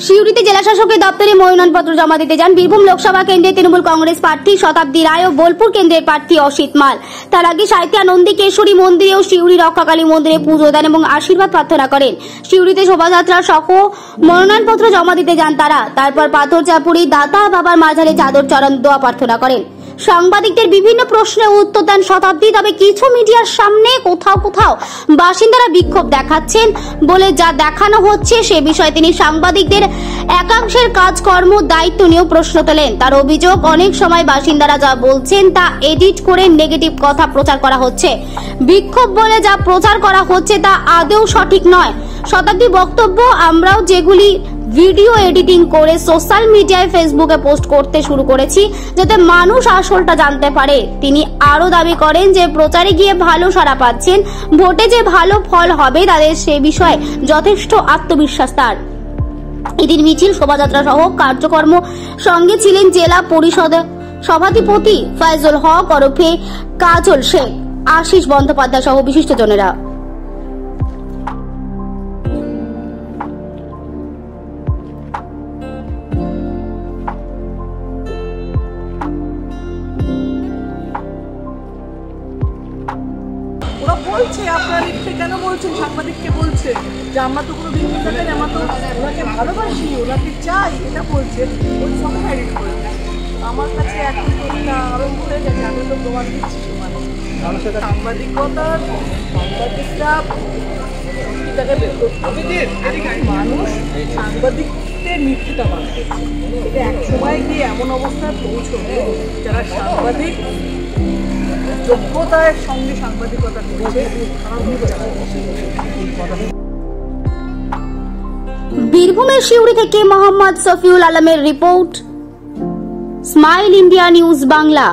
সিউড়িতে জেলা শাসকের দপ্তরে মনোনয়নপত্র জমা দিতে যান বীরভূম লোকসভা কেন্দ্রের তৃণমূল কংগ্রেস প্রার্থী শতাব্দী রায় ও বোলপুর কেন্দ্রের প্রার্থী অসিত মাল। তার আগে সাহিত্যা নন্দীকেশ্বরী মন্দিরে ও সিউড়ি রক্ষাকালী মন্দিরে পুজো দেন এবং আশীর্বাদ প্রার্থনা করেন। সিউড়িতে শোভাযাত্রা সহ মনোনয়নপত্র জমা দিতে যান তারা। তারপর পাথরচাপুরি দাতা বাবার মাঝারে চাদর চরণ দোয়া প্রার্থনা করেন। সাংবাদিকদের বিভিন্ন প্রশ্নের উত্তর দেন শতাব্দী। তবে কিছু মিডিয়ার সামনে কোথাও কোথাও বাসিন্দারা বিক্ষোভ দেখাচ্ছেন বলে যা দেখানো হচ্ছে সে বিষয়ে তিনি সাংবাদিকদের একাংশের কাজকর্ম দায়িত্ব নিয়েও প্রশ্ন তোলেন। তার অভিযোগ, অনেক সময় বাসিন্দারা যা বলছেন তা এডিট করে নেগেটিভ কথা প্রচার করা হচ্ছে। বিক্ষোভ বলে যা প্রচার করা হচ্ছে তা আদৌ সঠিক নয়। শতাব্দী বক্তব্য, আমরাও যেগুলি ভিডিও এডিটিং করে সোশ্যাল মিডিয়ায় ফেসবুকে পোস্ট করতে শুরু করেছি যাতে মানুষ আসলটা জানতে পারে। তিনি আরো দাবি করেন যে প্রচারে গিয়ে ভালো সাড়া পাচ্ছেন, ভোটে যে ভালো ফল হবে তাদের সে বিষয়ে যথেষ্ট আত্মবিশ্বাস তার। এদিন মিছিল, শোভাযাত্রা সহ কার্যক্রম সঙ্গে ছিলেন জেলা পরিষদ সভাধিপতি ফয়জুল হক ওরফে কাজল শেখ, আশিস বন্দ্যোপাধ্যায় সহ বিশিষ্টজনেরা। ওরা বলছে, আপনারা লিখতে কেন বলছেন, সাংবাদিককে বলছে যে আমরা তো কোনো ভিডিও দেখেন, আমরা তো ওনাকে ভালোবাসি, ওনাকে চাই, এটা বলছে। ওই সময় এডিট করে আমার কাছে এখন তো আরম্ভ হয়ে গেছে। আমি তো প্রমাণ দিচ্ছি সমানে সাংবাদিকতার সাংবাদিকরা সত্যিটাকে বের করতে, মানুষ সাংবাদিকদের মিথ্যেটা মানুষ এটা এক সময় গিয়ে এমন অবস্থায় পৌঁছবে যারা সাংবাদিক যোগ্যতার সঙ্গে সাংবাদিকতা করছে। বীরভূমের সিউড়ি থেকে মোহাম্মদ শফিউল আলমের report, smile India news Bangla.